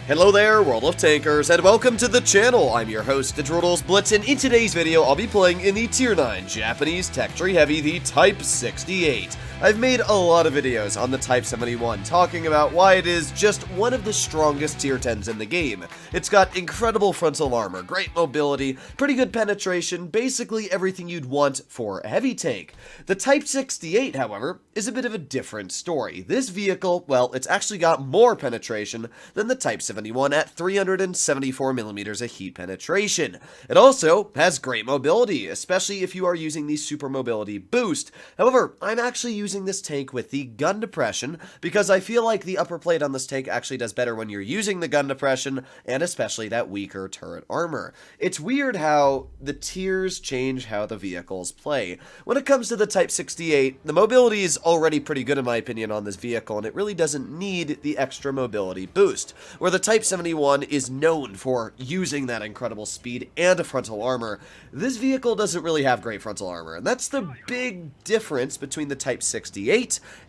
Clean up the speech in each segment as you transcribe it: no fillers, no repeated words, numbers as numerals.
Hello there, World of Tankers, and welcome to the channel. I'm your host, Droodles, Blitz, and in today's video, I'll be playing in the Tier 9 Japanese Tech Tree Heavy, the Type 68. I've made a lot of videos on the Type 71, talking about why it is just one of the strongest Tier 10s in the game. It's got incredible frontal armor, great mobility, pretty good penetration, basically everything you'd want for a heavy tank. The Type 68, however, is a bit of a different story. This vehicle, well, it's actually got more penetration than the Type 71 at 374mm of heat penetration. It also has great mobility, especially if you are using the super mobility boost. However, I'm actually using this tank with the gun depression because I feel like the upper plate on this tank actually does better when you're using the gun depression and especially that weaker turret armor. It's weird how the tiers change how the vehicles play. When it comes to the Type 68, the mobility is already pretty good in my opinion on this vehicle and it really doesn't need the extra mobility boost, where the Type 71 is known for using that incredible speed and a frontal armor. This vehicle doesn't really have great frontal armor, and that's the big difference between the Type 68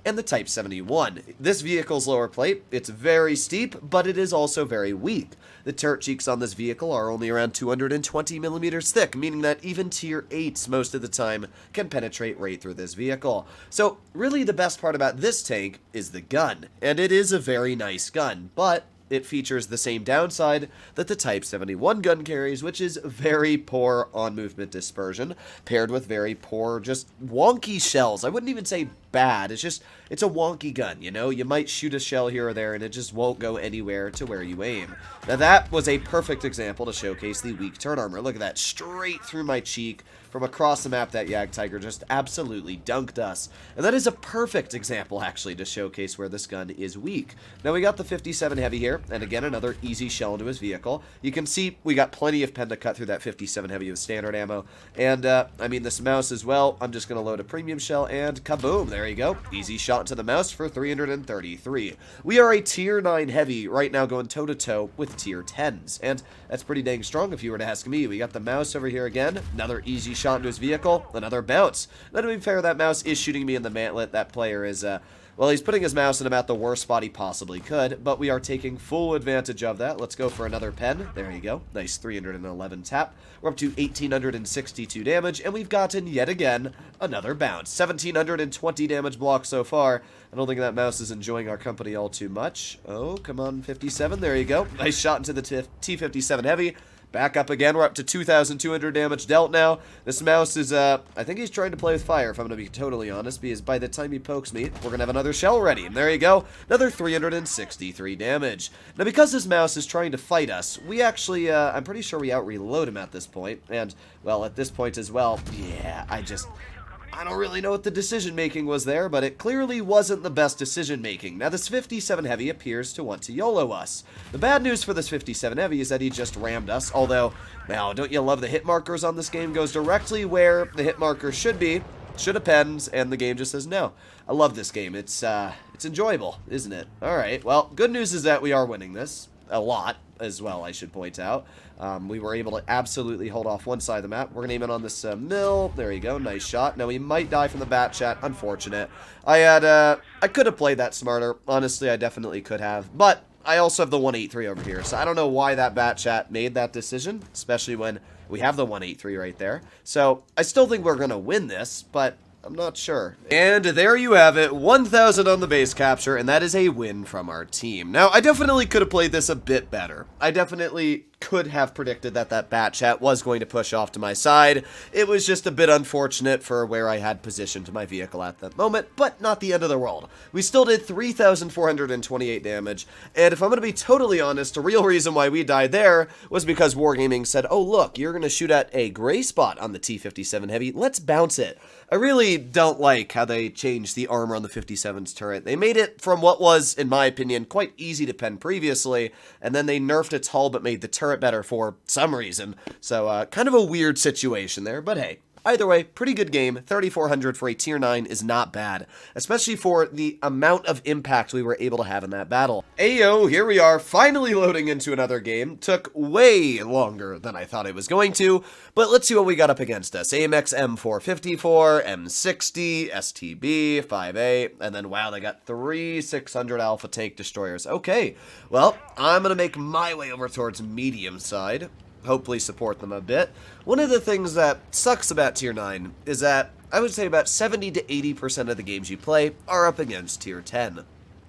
and the Type 71. This vehicle's lower plate, it's very steep, but it is also very weak. The turret cheeks on this vehicle are only around 220mm thick, meaning that even Tier 8s most of the time can penetrate right through this vehicle. So really the best part about this tank is the gun, and it is a very nice gun, but it features the same downside that the Type 71 gun carries, which is very poor on-movement dispersion, paired with very poor, just wonky shells. I wouldn't even say bad, it's a wonky gun, you know? You might shoot a shell here or there, and it just won't go anywhere to where you aim. Now that was a perfect example to showcase the weak turret armor. Look at that, straight through my cheek. From across the map, that Jagdtiger just absolutely dunked us. And that is a perfect example, actually, to showcase where this gun is weak. Now, we got the 57 Heavy here, and again, another easy shell into his vehicle. You can see we got plenty of pen to cut through that 57 Heavy with standard ammo. And, I mean, this mouse as well. I'm just going to load a premium shell, and kaboom, there you go. Easy shot into the mouse for 333. We are a Tier 9 Heavy right now going toe-to-toe with Tier 10s. And that's pretty dang strong if you were to ask me. We got the mouse over here again. Another easy shot into his vehicle, another bounce. Now, to be fair, that mouse is shooting me in the mantlet. That player is, well, he's putting his mouse in about the worst spot he possibly could, but we are taking full advantage of that. Let's go for another pen. There you go. Nice 311 tap. We're up to 1,862 damage, and we've gotten, yet again, another bounce. 1,720 damage block so far. I don't think that mouse is enjoying our company all too much. Oh, come on, 57. There you go. Nice shot into the T57 Heavy. Back up again. We're up to 2,200 damage dealt now. This mouse is, I think he's trying to play with fire, if I'm going to be totally honest, because by the time he pokes me, we're going to have another shell ready. And there you go. Another 363 damage. Now, because this mouse is trying to fight us, we actually, I'm pretty sure we out-reload him at this point. And, well, at this point as well, yeah, I don't really know what the decision-making was there, but it clearly wasn't the best decision-making. Now, this 57 Heavy appears to want to YOLO us. The bad news for this 57 Heavy is that he just rammed us, although, now, don't you love the hit markers on this game? Goes directly where the hit marker should be, should have pens, and the game just says no. I love this game. It's enjoyable, isn't it? Alright, well, good news is that we are winning this. A lot, as well, I should point out. We were able to absolutely hold off one side of the map. We're going to aim in on this mill. There you go. Nice shot. Now, we might die from the bat chat. Unfortunate. I could have played that smarter. Honestly, I definitely could have. But I also have the 183 over here. So I don't know why that bat chat made that decision, especially when we have the 183 right there. So I still think we're going to win this, but I'm not sure. And there you have it, 1,000 on the base capture, and that is a win from our team. Now, I definitely could have played this a bit better. I definitely could have predicted that that bat chat was going to push off to my side. It was just a bit unfortunate for where I had positioned my vehicle at that moment, but not the end of the world. We still did 3,428 damage, and if I'm going to be totally honest, the real reason why we died there was because Wargaming said, oh look, you're going to shoot at a gray spot on the T57 Heavy, let's bounce it. I really don't like how they changed the armor on the 57's turret. They made it from what was, in my opinion, quite easy to pen previously, and then they nerfed its hull but made the turret better for some reason. So, kind of a weird situation there, but hey, Either way, pretty good game. 3,400 for a tier 9 is not bad, especially for the amount of impact we were able to have in that battle. Ayo, here we are, finally loading into another game. Took way longer than I thought it was going to, but let's see what we got up against us. AMX M454, M60, STB, 5A, and then wow, they got 3 600 Alpha Tank Destroyers. Okay, well, I'm going to make my way over towards medium side. Hopefully support them a bit. One of the things that sucks about tier 9 is that I would say about 70 to 80% of the games you play are up against tier 10.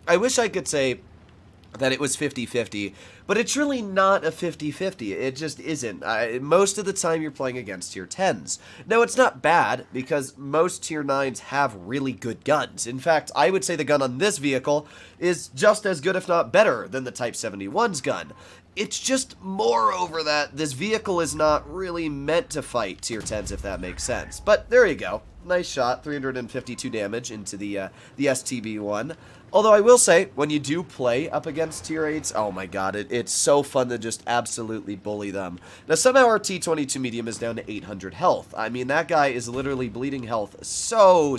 I wish I could say that it was 50-50, but it's really not a 50-50. It just isn't. Most of the time you're playing against tier 10s. Now, it's not bad, because most tier 9s have really good guns. In fact, I would say the gun on this vehicle is just as good, if not better, than the Type 71's gun. It's just moreover that this vehicle is not really meant to fight tier 10s, if that makes sense. But there you go. Nice shot, 352 damage into the STB one. Although I will say, when you do play up against tier 8s, oh my god, it's so fun to just absolutely bully them. Now, somehow our T22 medium is down to 800 health. I mean, that guy is literally bleeding health so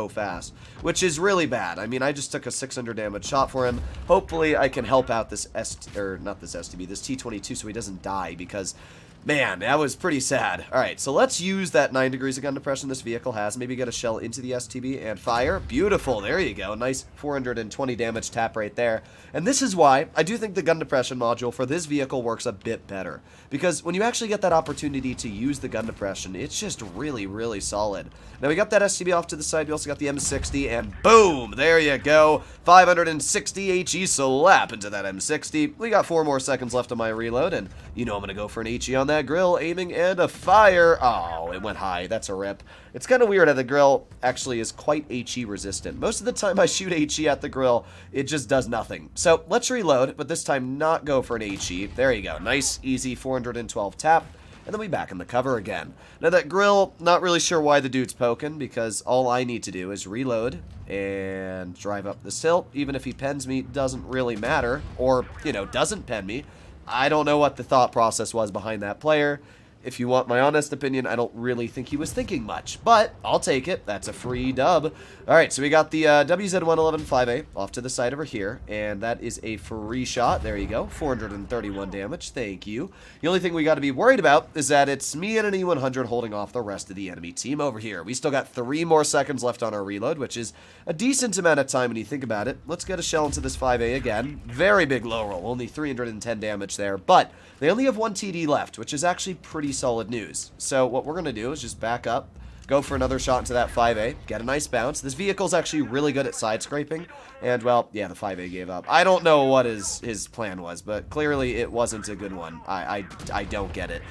fast, which is really bad. I mean, I just took a 600 damage shot for him. Hopefully, I can help out this this T22 so he doesn't die, because man, that was pretty sad. Alright, so let's use that 9 degrees of gun depression this vehicle has. Maybe get a shell into the STB and fire. Beautiful, there you go. Nice 420 damage tap right there. And this is why I do think the gun depression module for this vehicle works a bit better. Because when you actually get that opportunity to use the gun depression, it's just really solid. Now we got that STB off to the side. We also got the M60, and boom, there you go. 560 HE slap into that M60. We got 4 more seconds left on my reload, and you know I'm going to go for an HE on that grill, aiming and a fire. Oh, it went high. That's a rip. It's kind of weird how the grill actually is quite HE resistant. Most of the time I shoot HE at the grill, it just does nothing. So let's reload, but this time not go for an HE. There you go. Nice, easy 412 tap. And then we back in the cover again. Now that grill, not really sure why the dude's poking, because all I need to do is reload and drive up this hill. Even if he pens me, doesn't really matter. Or, you know, doesn't pen me. I don't know what the thought process was behind that player. If you want my honest opinion, I don't really think he was thinking much, but I'll take it. That's a free dub. All right, so we got the WZ111 5A off to the side over here, and that is a free shot. There you go, 431 damage. Thank you. The only thing we got to be worried about is that it's me and an E100 holding off the rest of the enemy team over here. We still got 3 more seconds left on our reload, which is a decent amount of time when you think about it. Let's get a shell into this 5A again. Very big low roll, only 310 damage there, but they only have 1 TD left, which is actually pretty solid news. So what we're going to do is just back up, go for another shot into that 5A, get a nice bounce. This vehicle's actually really good at side scraping, and well, yeah, the 5A gave up. I don't know what his plan was, but clearly it wasn't a good one. I don't get it.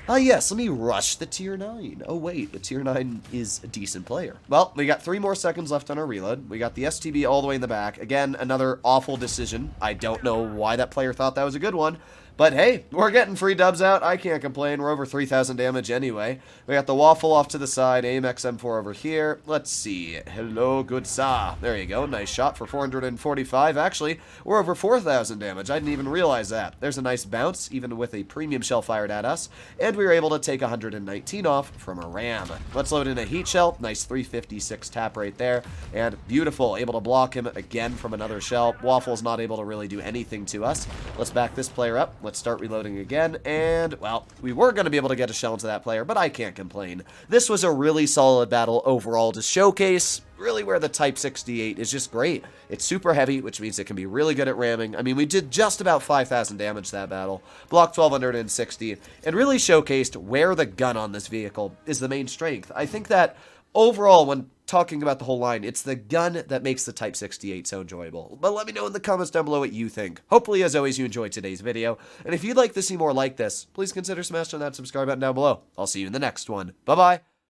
Yes, let me rush the tier 9. Oh wait, the tier 9 is a decent player. Well, we got 3 more seconds left on our reload. We got the STB all the way in the back. Again, another awful decision. I don't know why that player thought that was a good one. But hey, we're getting free dubs out. I can't complain. We're over 3,000 damage anyway. We got the waffle off to the side. AMX M4 over here. Let's see. Hello, good sa. There you go. Nice shot for 445. Actually, we're over 4,000 damage. I didn't even realize that. There's a nice bounce, even with a premium shell fired at us. And we were able to take 119 off from a ram. Let's load in a heat shell. Nice 356 tap right there. And beautiful. Able to block him again from another shell. Waffle's not able to really do anything to us. Let's back this player up. Let's start reloading again, and, well, we were going to be able to get a shell into that player, but I can't complain. This was a really solid battle overall to showcase really where the Type 68 is just great. It's super heavy, which means it can be really good at ramming. I mean, we did just about 5,000 damage that battle, blocked 1,260, and really showcased where the gun on this vehicle is the main strength. I think that overall, when talking about the whole line, it's the gun that makes the Type 68 so enjoyable. But let me know in the comments down below what you think. Hopefully, as always, you enjoyed today's video. And if you'd like to see more like this, please consider smashing that subscribe button down below. I'll see you in the next one. Bye-bye.